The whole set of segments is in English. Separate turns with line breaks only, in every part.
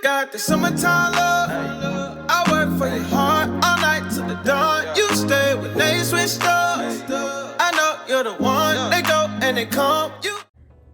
Got the summertime love. I work for your heart all night till the dawn. You stay when they switched up. I know you're the one. They go and they come.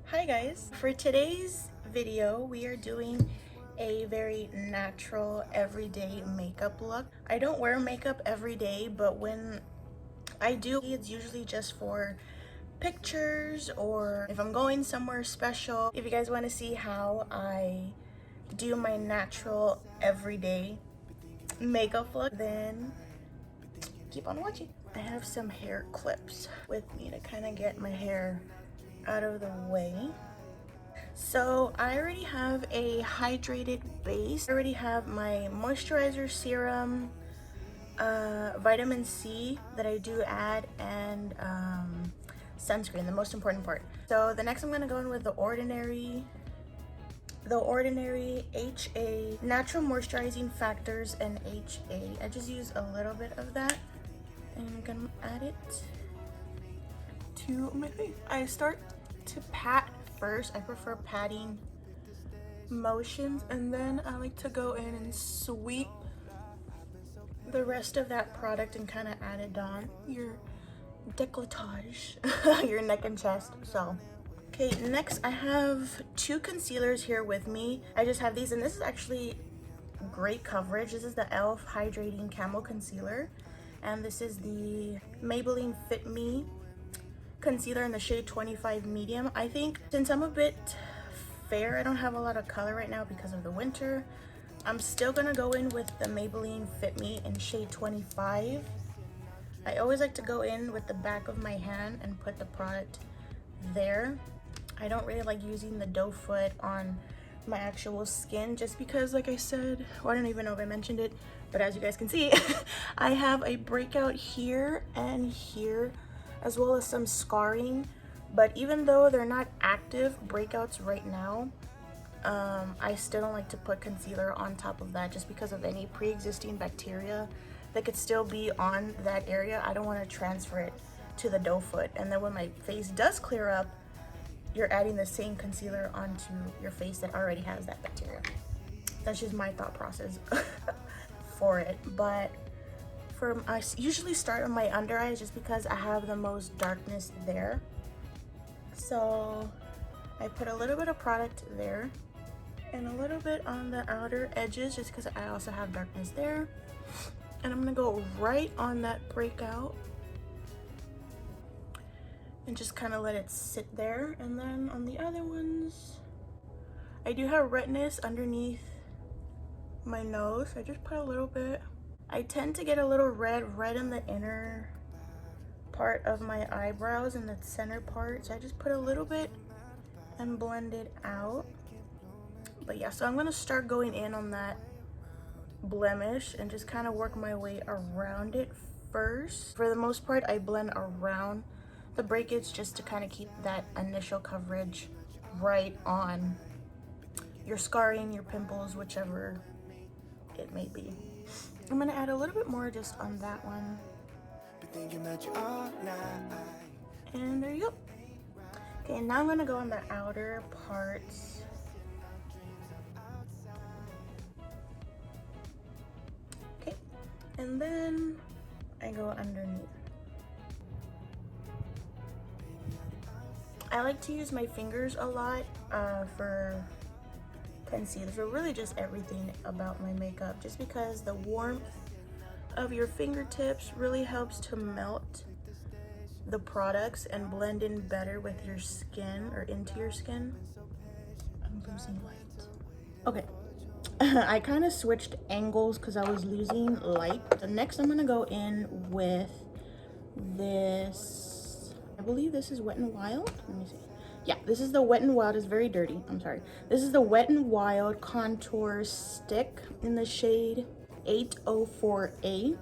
Hi guys, for today's video we are doing a very natural everyday makeup look. I don't wear makeup every day, but when I do, it's usually just for pictures or if I'm going somewhere special. If you guys want to see how I do my natural everyday makeup look, then keep on watching. I have some hair clips with me to kind of get my hair out of the way. So I already have a hydrated base. I already have my moisturizer serum, vitamin C that I do add, and sunscreen, the most important part. So the next I'm gonna go in with the Ordinary HA Natural Moisturizing Factors and HA. I just use a little bit of that and I'm gonna add it to my face. I start to pat first. I prefer patting motions, and then I like to go in and sweep the rest of that product and kind of add it on your décolletage, your neck and chest. So okay, next I have two concealers here with me. I just have these, and this is actually great coverage. This is the e.l.f. Hydrating Camo Concealer, and this is the Maybelline Fit Me concealer in the shade 25 medium. I think since I'm a bit fair, I don't have a lot of color right now because of the winter, I'm still gonna go in with the Maybelline Fit Me in shade 25. I always like to go in with the back of my hand and put the product there. I don't really like using the doe foot on my actual skin just because, like I said, well, I don't even know if I mentioned it, but as you guys can see, I have a breakout here and here, as well as some scarring. But even though they're not active breakouts right now, I still don't like to put concealer on top of that just because of any pre-existing bacteria that could still be on that area. I don't want to transfer it to the doe foot, and then when my face does clear up, you're adding the same concealer onto your face that already has that bacteria. That's just my thought process for it. But I usually start on my under eyes just because I have the most darkness there. So I put a little bit of product there and a little bit on the outer edges just because I also have darkness there. And I'm gonna go right on that breakout and just kind of let it sit there. And then on the other ones, I do have redness underneath my nose. I just put a little bit. I tend to get a little red right in the inner part of my eyebrows in the center part, so I just put a little bit and blend it out. But yeah, so I'm gonna start going in on that blemish and just kind of work my way around it first. For the most part, I blend around the breakage just to kind of keep that initial coverage right on your scarring, your pimples, whichever it may be. I'm gonna add a little bit more just on that one. And there you go. Okay, now I'm gonna go on the outer parts. Okay, and then I go underneath. I like to use my fingers a lot for concealer, for really just everything about my makeup, just because the warmth of your fingertips really helps to melt the products and blend in better with your skin or into your skin. I'm losing light. Okay, I kind of switched angles because I was losing light. So next I'm gonna go in with this, I believe this is Wet n Wild. Let me see. Yeah, this is the Wet n Wild. It's very dirty, I'm sorry. This is the Wet n Wild contour stick in the shade 804A.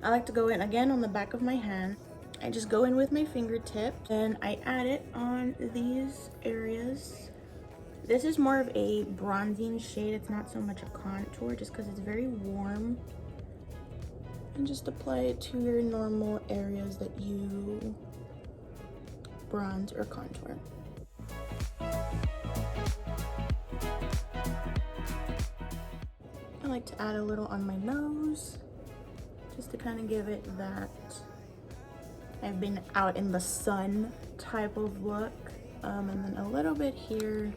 I like to go in again on the back of my hand. I just go in with my fingertip and I add it on these areas. This is more of a bronzing shade. It's not so much a contour just because it's very warm. And just apply it to your normal areas that you bronze or contour. like to add a little on my nose, just to kind of give it that I've been out in the sun type of look. And then a little bit here,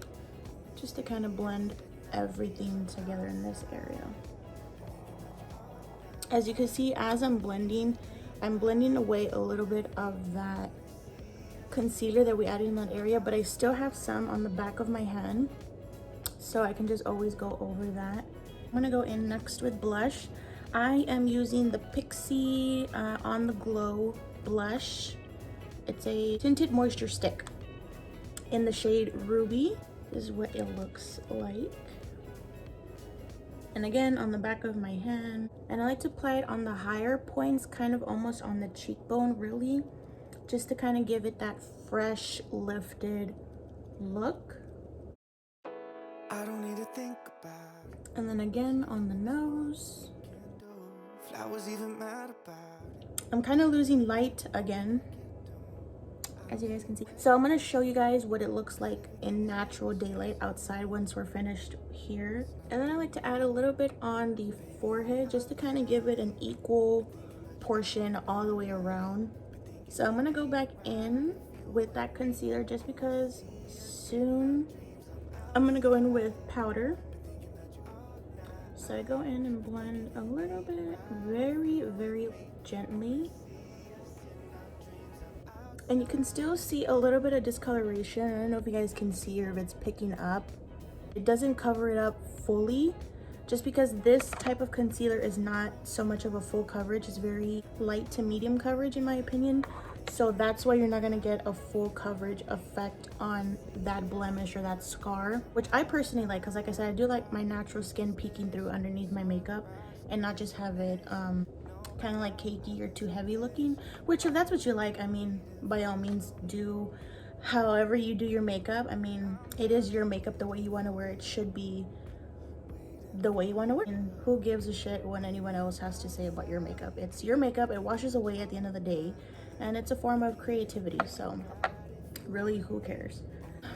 just to kind of blend everything together in this area. As you can see, as I'm blending away a little bit of that concealer that we added in that area, but I still have some on the back of my hand, so I can just always go over that. I'm gonna go in next with blush. I am using the Pixi On The Glow blush. It's a tinted moisture stick in the shade Ruby. This is what it looks like. And again, on the back of my hand. And I like to apply it on the higher points, kind of almost on the cheekbone, really, just to kind of give it that fresh, lifted look.
I don't need to think about it.
And then again on the nose.
Flowers even matter about.
I'm kind of losing light again, as you guys can see. So I'm gonna show you guys what it looks like in natural daylight outside once we're finished here. And then I like to add a little bit on the forehead, just to kind of give it an equal portion all the way around. So I'm gonna go back in with that concealer, just because soon I'm gonna go in with powder. So I go in and blend a little bit, very, very gently. And you can still see a little bit of discoloration. I don't know if you guys can see or if it's picking up. It doesn't cover it up fully, just because this type of concealer is not so much of a full coverage. It's very light to medium coverage in my opinion. So that's why you're not gonna get a full coverage effect on that blemish or that scar, which I personally like, because like I said, I do like my natural skin peeking through underneath my makeup and not just have it kind of like cakey or too heavy looking. Which if that's what you like, I mean, by all means do however you do your makeup. I mean, it is your makeup. The way you want to wear it should be the way you want to wear it. And who gives a shit what anyone else has to say about your makeup? It's your makeup. It washes away at the end of the day, and it's a form of creativity, so really, who cares?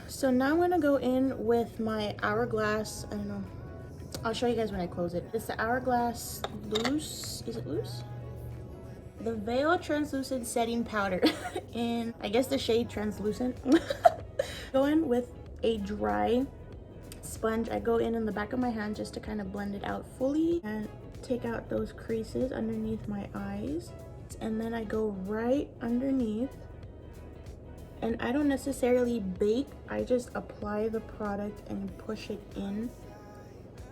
So now I'm gonna go in with my Hourglass, I don't know, I'll show you guys when I close it. It's the Hourglass Loose, is it loose? The Veil Translucent Setting Powder in, I guess, the shade Translucent. Go in with a dry sponge. I go in the back of my hand just to kind of blend it out fully and take out those creases underneath my eyes. And then I go right underneath, and I don't necessarily bake, I just apply the product and push it in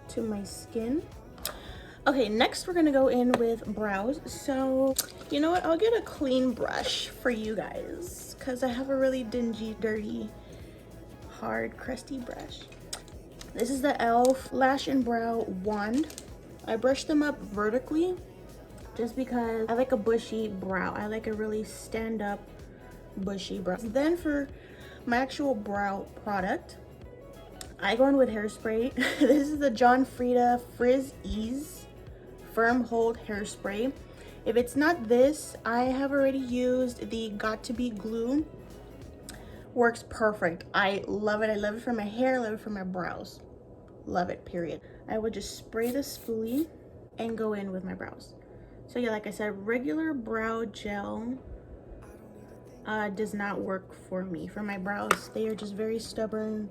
to my skin. Okay, next we're gonna go in with brows. So you know what, I'll get a clean brush for you guys, because I have a really dingy, dirty, hard, crusty brush. This is the e.l.f. Lash and Brow Wand. I brush them up vertically just because I like a bushy brow. I like a really stand up bushy brow. Then for my actual brow product, I go in with hairspray. This is the John Frieda Frizz Ease Firm Hold Hairspray. If it's not this, I have already used the Got To Be glue. Works perfect. I love it. I love it for my hair, I love it for my brows. Love it, period. I would just spray the spoolie and go in with my brows. So yeah, like I said, regular brow gel does not work for me. For my brows, they are just very stubborn.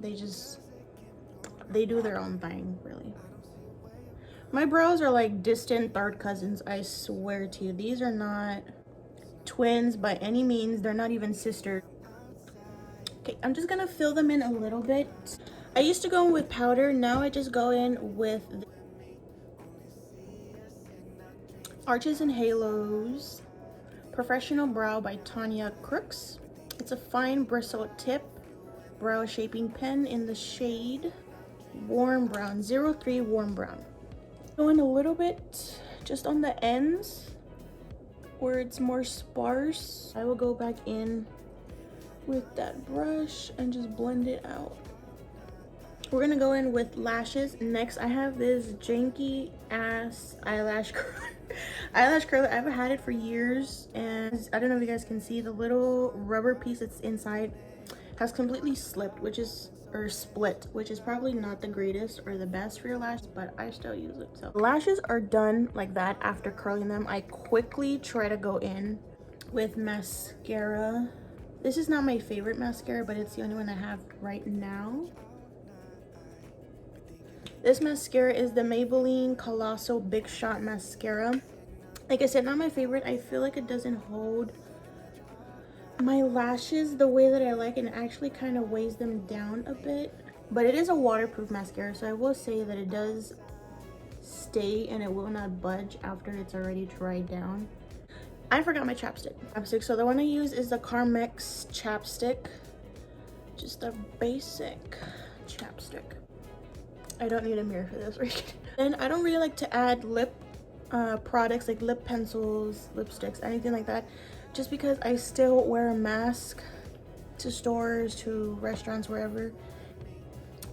They do their own thing, really. My brows are like distant third cousins, I swear to you. These are not twins by any means. They're not even sisters. Okay, I'm just gonna fill them in a little bit. I used to go in with powder. Now I just go in with the Arches and Halos Professional Brow by Tanya Crooks. It's a fine bristle tip brow shaping pen in the shade Warm Brown, 03 Warm Brown. Going a little bit just on the ends where it's more sparse. I will go back in with that brush and just blend it out. We're gonna go in with lashes. Next, I have this janky ass eyelash curler. I've had it for years, and I don't know if you guys can see the little rubber piece that's inside has completely slipped, which is or split, which is probably not the greatest or the best for your lashes, but I still use it. So lashes are done like that. After curling them, I quickly try to go in with mascara. This is not my favorite mascara, but it's the only one I have right now. This mascara is the Maybelline Colossal Big Shot Mascara. Like I said, not my favorite. I feel like it doesn't hold my lashes the way that I like, and it actually kind of weighs them down a bit. But it is a waterproof mascara, so I will say that it does stay and it will not budge after it's already dried down. I forgot my chapstick. So the one I use is the Carmex chapstick. Just a basic chapstick. I don't need a mirror for this. And I don't really like to add lip products like lip pencils, lipsticks, anything like that, just because I still wear a mask to stores, to restaurants, wherever.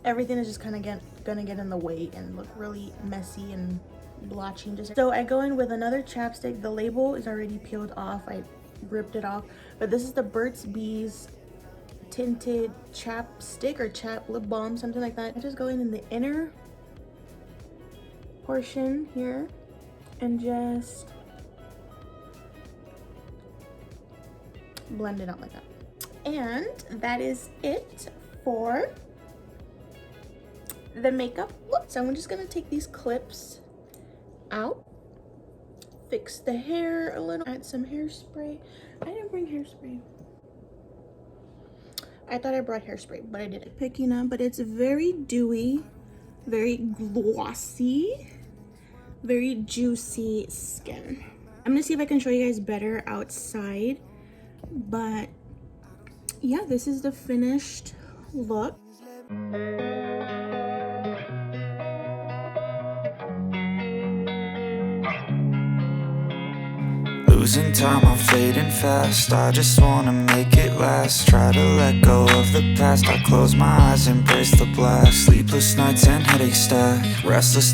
Everything is just kind of gonna get in the way and look really messy and blotchy. So I go in with another chapstick. The label is already peeled off. I ripped it off, but this is the Burt's Bees tinted chapstick or lip balm, something like that. I just go in the inner portion here and just blend it out like that. And that is it for the makeup look. So I'm just gonna take these clips out, fix the hair a little, add some hairspray. I didn't bring hairspray. I thought I brought hairspray, but I didn't. Picking up, but it's very dewy, very glossy, very juicy skin. I'm gonna see if I can show you guys better outside, but yeah, this is the finished look.
Losing time, I'm fading fast. I just wanna make it last. Try to let go of the past. I close my eyes, embrace the blast. Sleepless nights and headaches stack. Restless